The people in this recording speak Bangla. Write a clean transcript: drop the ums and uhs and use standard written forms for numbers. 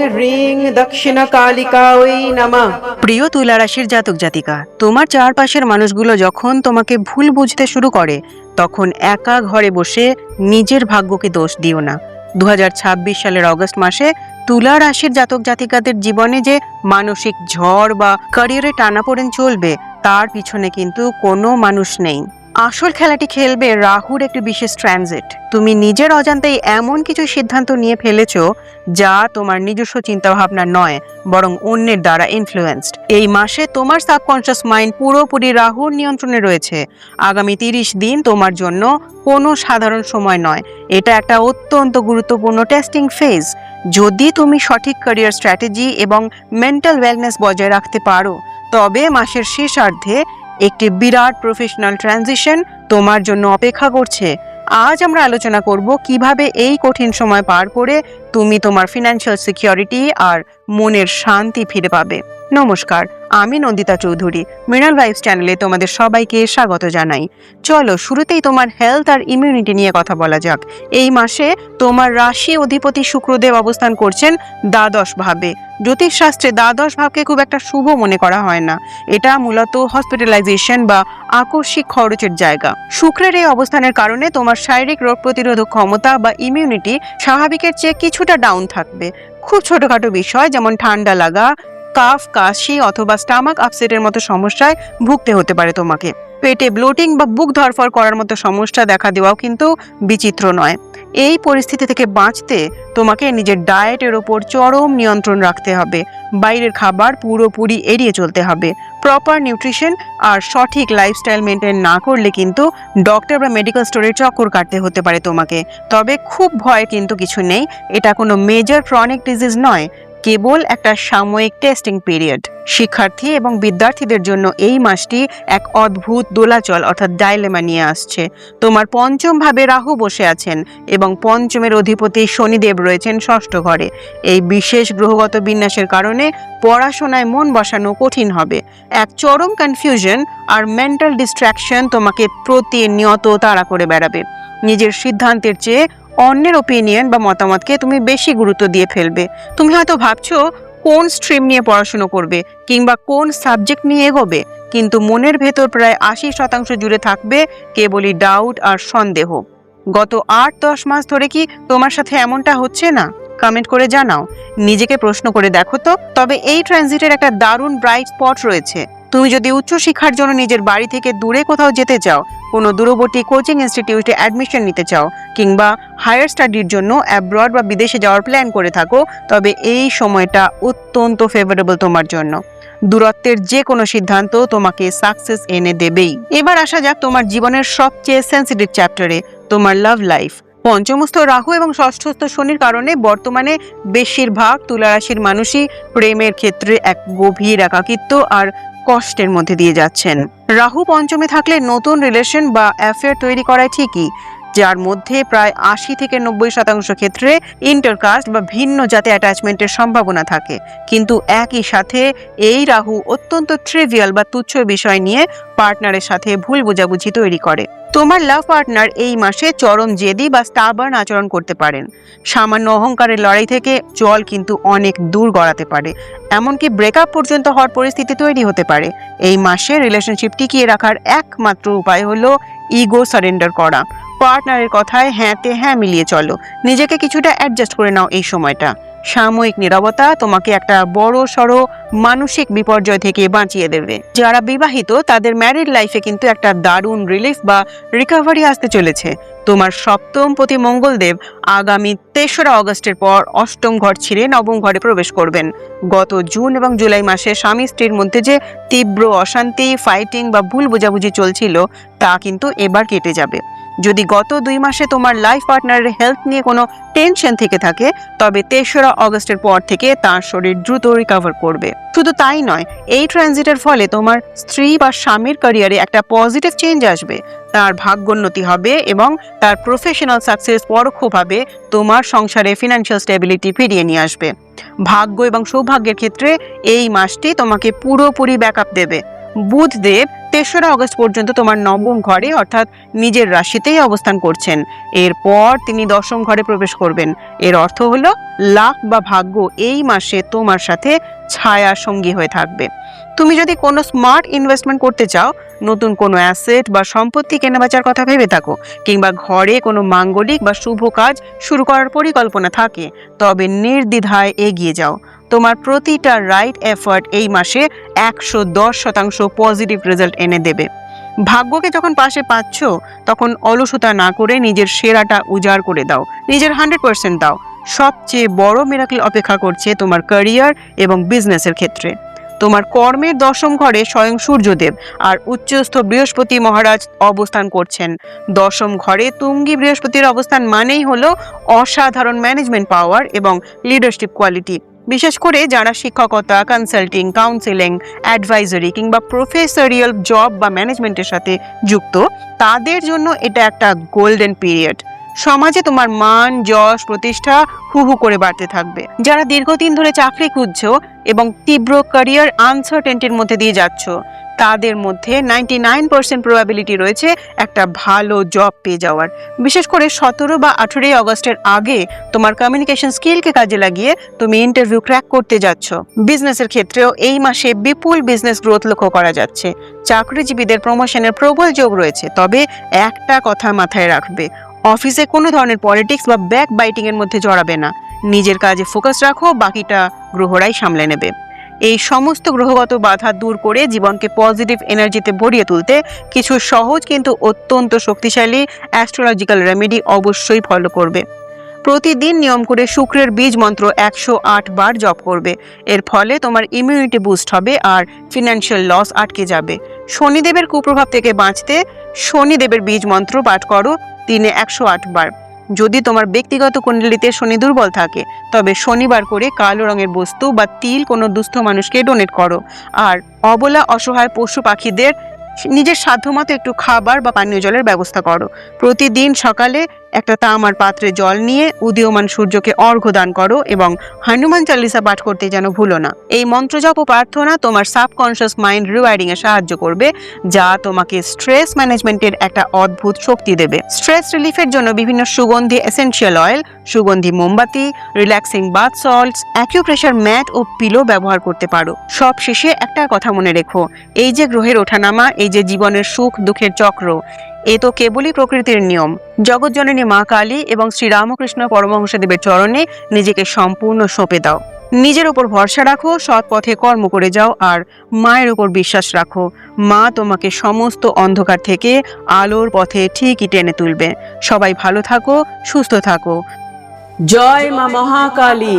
ह्रीं दक्षिणकालिकायै नमः। প্রিয় তুলা রাশির জাতক জাতিকা, তোমার চারপাশের মানুষগুলো যখন তোমাকে ভুল বুঝতে শুরু করে তখন একা ঘরে বসে নিজের ভাগ্যকে দোষ দিও না। 2026 সালের অগস্ট মাসে তুলা রাশির জাতক জাতিকাদের জীবনে যে মানসিক ঝড় বা ক্যারিয়ারে টানাপোড়েন চলবে তার পিছনে কিন্তু কোনো মানুষ নেই। আসল খেলাটি খেলবে রাহুর একটি বিশেষ ট্রানজিট। তুমি নিজের অজান্তেই এমন কিছু সিদ্ধান্ত নিয়ে ফেলেছো যা তোমার নিজস্ব চিন্তাভাবনা নয়, বরং অন্যের দ্বারা ইনফ্লুয়েন্সড। এই মাসে তোমার সাবকনশিয়াস মাইন্ড পুরোপুরি রাহুর নিয়ন্ত্রণে রয়েছে। আগামী 30 দিন তোমার জন্য কোনো সাধারণ সময় নয়, এটা একটা অত্যন্ত গুরুত্বপূর্ণ টেস্টিং ফেজ। যদি তুমি সঠিক ক্যারিয়ার স্ট্র্যাটেজি এবং মেন্টাল ওয়েলনেস বজায় রাখতে পারো, তবে মাসের শেষার্ধে একটি বিরাট প্রফেশনাল ট্রানজিশন তোমার জন্য অপেক্ষা করছে। আজ আমরা আলোচনা করব কিভাবে এই কঠিন সময় পার করে তুমি তোমার ফিনান্সিয়াল সিকিউরিটি আর মনের শান্তি ফিরে পাবে। নমস্কার, আমি নন্দিতা চৌধুরী। মৃণাল ভাইবস চ্যানেলে তোমাদের সবাইকে স্বাগত জানাই। চলো শুরুতেই তোমার হেলথ আর ইমিউনিটি নিয়ে কথা বলা যাক। এই মাসে তোমার রাশি অধিপতি শুক্রদেব অবস্থান করছেন দ্বাদশ ভাবে। জ্যোতিষশাস্ত্রে দ্বাদশ ভাবকে খুব একটা শুভ মনে করা হয় না। এটা মূলত হসপিটালাইজেশন বা আকস্মিক খরচের জায়গা। শুক্রের এই অবস্থানের কারণে তোমার শারীরিক রোগ প্রতিরোধক ক্ষমতা বা ইমিউনিটি স্বাভাবিকের চেয়ে কিছুটা ডাউন থাকবে। খুব ছোটখাটো বিষয় যেমন ঠান্ডা লাগা, কাফ, কাশি অথবা স্টামাক আপসেটের মতো সমস্যায় ভুগতে হতে পারে তোমাকে। পেটে ব্লোটিং বা বুক ধরফর করার মতো সমস্যা দেখা দেওয়াও কিন্তু বিচিত্র নয়। এই পরিস্থিতি থেকে বাঁচতে তোমাকে নিজের ডায়েটের ওপর চরম নিয়ন্ত্রণ রাখতে হবে। বাইরের খাবার পুরোপুরি এড়িয়ে চলতে হবে। প্রপার নিউট্রিশন আর সঠিক লাইফস্টাইল মেনটেন না করলে কিন্তু ডক্টর বা মেডিকেল স্টোরে চক্কর কাটতে হতে পারে তোমাকে। তবে খুব ভয় কিন্তু কিছু নেই, এটা কোনো মেজর ক্রনিক ডিজিজ নয়, কেবল একটা সাময়িক টেস্টিং পিরিয়ড। শিক্ষার্থী এবং বিদ্যার্থীদের জন্য এই মাসটি এক অদ্ভুত দোলাচল অর্থাৎ ডাইলেমা নিয়ে আসছে। তোমার পঞ্চম ভাবে রাহু বসে আছেন এবং পঞ্চমের অধিপতি শনিদেব রয়েছেন ষষ্ঠ ঘরে। এই বিশেষ গ্রহগত বিন্যাসের কারণে পড়াশোনায় মন বসানো কঠিন হবে। এক চরম কনফিউশন আর মেন্টাল ডিস্ট্র্যাকশন তোমাকে প্রতিনিয়ত তাড়া করে বেড়াবে। নিজের সিদ্ধান্তের চেয়ে অন্যের ওপিনিয়ন বা মতামতকে তুমি বেশি গুরুত্ব দিয়ে ফেলবে। তুমি হয়তো ভাবছো কোন স্ট্রিম নিয়ে পড়াশোনা করবে কিংবা কোন সাবজেক্ট নিয়ে এগোবে, কিন্তু মনের ভেতর প্রায় 80% জুড়ে থাকবে কেবলই ডাউট আর সন্দেহ। গত 8-10 মাস ধরে কি তোমার সাথে এমনটা হচ্ছে না? কমেন্ট করে জানাও। নিজেকে প্রশ্ন করে দেখো তো। তবে এই ট্রানজিটের একটা দারুণ ব্রাইট স্পট রয়েছে। তুমি যদি উচ্চশিক্ষার জন্য নিজের বাড়ি থেকে দূরে কোথাও যেতে চাও, কোনো দূরবর্তী কোচিং ইনস্টিটিউটে অ্যাডমিশন নিতে চাও কিংবা হায়ার স্টাডির জন্য অ্যাব্রড বা বিদেশে যাওয়ার প্ল্যান করে থাকো, তবে এই সময়টা অত্যন্ত ফেভারেবল তোমার জন্য। দূরত্বের যে কোনো সিদ্ধান্ত তোমাকে সাকসেস এনে দেবেই। এবার আসা যাক তোমার জীবনের সবচেয়ে সেন্সিটিভ চ্যাপ্টারে, তোমার লাভ লাইফ। পঞ্চমস্থ রাহু এবং ষষ্ঠস্থ শনির কারণে বর্তমানে বেশিরভাগ তুলা রাশির মানুষই প্রেমের ক্ষেত্রে এক গভীর একাকিত্ব আর কষ্টের মধ্যে দিয়ে যাচ্ছেন। রাহু পঞ্চমে থাকলে নতুন রিলেশন বা অ্যাফেয়ার তৈরি করায় ঠিকই, যার মধ্যে প্রায় 80-90% ক্ষেত্রে ইন্টারকাস্ট বা ভিন্ন জাতে অ্যাটাচমেন্টের সম্ভাবনা থাকে। কিন্তু একই সাথে এই রাহু অত্যন্ত ট্রিভিয়াল বা তুচ্ছ বিষয় নিয়ে পার্টনারের সাথে ভুল বোঝাবুঝি তৈরি করে। তোমার লাভ পার্টনার এই মাসে চরম জেদি বা স্টাবার্ন আচরণ করতে পারেন। সামান্য অহংকারের লড়াই থেকে জল কিন্তু অনেক দূর গড়াতে পারে, এমনকি ব্রেকআপ পর্যন্ত হওয়ার পরিস্থিতি তৈরি হতে পারে। এই মাসে রিলেশনশিপ টিকিয়ে রাখার একমাত্র উপায় হলো ইগো সারেন্ডার করা। পার্টনারের কথায় হ্যাঁতে হ্যাঁ মিলিয়ে চলো। নিজেকে কিছুটা অ্যাডজাস্ট করে নাও। এই সময়টা সাময়িক নীরবতা তোমাকে একটা বড় সড়ো মানসিক বিপর্যয় থেকে বাঁচিয়ে দেবে। যারা বিবাহিত তাদের ম্যারিড লাইফে কিন্তু একটা দারুণ রিলিফ বা রিকভারি আসতে চলেছে। তোমার সপ্তম পতি মঙ্গলদেব আগামী 3রা অগস্টের পর অষ্টম ঘর ছেড়ে নবম ঘরে প্রবেশ করবেন। গত জুন এবং জুলাই মাসে স্বামী স্ত্রীর মধ্যে যে তীব্র অশান্তি, ফাইটিং বা ভুল বোঝাবুঝি চলছিল তা কিন্তু এবার কেটে যাবে। যদি গত 2 মাসে তোমার লাইফ পার্টনারের হেলথ নিয়ে কোনো টেনশন থেকে থাকে, তবে 3রা অগস্টের পর থেকে তার শরীর দ্রুত রিকভার করবে। শুধু তাই নয়, এই ট্রানজিটের ফলে তোমার স্ত্রী বা স্বামীর ক্যারিয়ারে একটা পজিটিভ চেঞ্জ আসবে। তার ভাগ্যোন্নতি হবে এবং তার প্রফেশনাল সাকসেস পরোক্ষভাবে তোমার সংসারে ফিনান্সিয়াল স্টেবিলিটি ফিরিয়ে নিয়ে আসবে। ভাগ্য এবং সৌভাগ্যের ক্ষেত্রে এই মাসটি তোমাকে পুরোপুরি ব্যাকআপ দেবে। বুধদেব তেসরা অগস্ট পর্যন্ত তোমার নবম ঘরে অর্থাৎ নিজের রাশিতেই অবস্থান করছেন। এরপর তিনি দশম ঘরে প্রবেশ করবেন। এর অর্থ হলো লাক বা ভাগ্য এই মাসে তোমার সাথে ছায়া সঙ্গী হয়ে থাকবে। তুমি যদি কোনো স্মার্ট ইনভেস্টমেন্ট করতে চাও, নতুন কোনো অ্যাসেট বা সম্পত্তি কেনাবেচার কথা ভেবে থাকো, কিংবা ঘরে কোনো মাঙ্গলিক বা শুভ কাজ শুরু করার পরিকল্পনা থাকে, তবে নির্দ্বিধায় এগিয়ে যাও। তোমার প্রতিটা রাইট এফার্ট এই মাসে 110% পজিটিভ রেজাল্ট এনে দেবে। ভাগ্যকে যখন পাশে পাচ্ছ, তখন অলসতা না করে নিজের সেরাটা উজাড় করে দাও, নিজের 100% দাও। সবচেয়ে বড় মিরাকল অপেক্ষা করছে তোমার ক্যারিয়ার এবং বিজনেসের ক্ষেত্রে। তোমার কর্মের দশম ঘরে স্বয়ং সূর্যদেব আর উচ্চস্থ বৃহস্পতি মহারাজ অবস্থান করছেন। দশম ঘরে তুঙ্গী বৃহস্পতির অবস্থান মানেই হলো অসাধারণ ম্যানেজমেন্ট পাওয়ার এবং লিডারশিপ কোয়ালিটি। বিশেষ করে যারা শিক্ষকতা, কনসাল্টিং, কাউন্সেলিং, অ্যাডভাইজারি কিংবা প্রফেসরিয়াল জব বা ম্যানেজমেন্টের সাথে যুক্ত, তাদের জন্য এটা একটা গোল্ডেন পিরিয়ড। সমাজে তোমার মান, যশ, প্রতিষ্ঠা হু হু করে বাড়তে থাকবে। যারা দীর্ঘদিন ধরে চাকরি খুঁজছো এবং তীব্র ক্যারিয়ার আনসার্টেনটির মধ্যে দিয়ে যাচ্ছ, তাদের মধ্যে 99% প্রবাবিলিটি রয়েছে একটা ভালো জব পেয়ে যাওয়ার। বিশেষ করে 17 বা 18 অগস্টের আগে তোমার কমিউনিকেশন স্কিলকে কাজে লাগিয়ে তুমি ইন্টারভিউ ক্র্যাক করতে যাচ্ছ। বিজনেসের ক্ষেত্রেও এই মাসে বিপুল বিজনেস গ্রোথ লক্ষ্য করা যাচ্ছে। চাকরিজীবীদের প্রমোশনের প্রবল যোগ রয়েছে। তবে একটা কথা মাথায় রাখবে, অফিসে কোনো ধরনের পলিটিক্স বা ব্যাক বাইটিং এর মধ্যে জড়াবে না। নিজের কাজে ফোকাস রাখো, বাকিটা গ্রহরাই সামলে নেবে। এই সমস্ত গ্রহগত বাধা দূর করে জীবনকে পজিটিভ এনার্জিতে ভরিয়ে তুলতে কিছু সহজ কিন্তু অত্যন্ত শক্তিশালী অ্যাস্ট্রোলজিক্যাল রেমেডি অবশ্যই ফলো করবে। প্রতিদিন নিয়ম করে শুক্রের বীজ মন্ত্র 108 বার জপ করবে। এর ফলে তোমার ইমিউনিটি বুস্ট হবে আর ফিনান্সিয়াল লস আটকে যাবে। শনিদেবের কুপ্রভাব থেকে বাঁচতে শনিদেবের বীজ মন্ত্র পাঠ করো দিনে 108 বার। যদি তোমার ব্যক্তিগত কুণ্ডলিতে শনি দুর্বল থাকে, তবে শনিবার করে কালো রঙের বস্তু বা তিল কোনো দুস্থ মানুষকে ডোনেট করো। আর অবলা অসহায় পশু পাখিদের নিজের সাধ্যমতো একটু খাবার বা পানীয় জলের ব্যবস্থা করো। প্রতিদিন সকালে একটা তামার পাত্রে জল নিয়ে উদীয়মান সূর্যকে অর্ঘ্য দান করো এবং হনুমান চালিসা পাঠ করতে যেন ভুলো না। এই মন্ত্র জপ ও প্রার্থনা তোমার সাবকনশিয়াস মাইন্ড রিওয়ার্ডিং এ সাহায্য করবে, যা তোমাকে স্ট্রেস ম্যানেজমেন্টের একটা অদ্ভুত শক্তি দেবে। স্ট্রেস রিলিফের জন্য বিভিন্ন সুগন্ধি এসেনশিয়াল অয়েল, সুগন্ধি মোমবাতি, রিল্যাক্সিং বাথ সল্টস, অ্যাকিউপ্রেশার ম্যাট ও পিলো ব্যবহার করতে পারো। সব শেষে একটা কথা মনে রেখো, এই যে গ্রহের ওঠানামা, এই যে জীবনের সুখ দুঃখের চক্র, এ তো কেবলই প্রকৃতির নিয়ম। জগৎজননী মা কালী এবং শ্রীরামকৃষ্ণ পরমহংসদেবের চরণে নিজেকে সম্পূর্ণ সঁপে দাও। নিজের উপর ভরসা রাখো, সৎ পথে কর্ম করে যাও আর মায়ের উপর বিশ্বাস রাখো। মা তোমাকে সমস্ত অন্ধকার থেকে আলোর পথে ঠিকই টেনে তুলবে। সবাই ভালো থাকো, সুস্থ থাকো। জয় মা মহাকালী।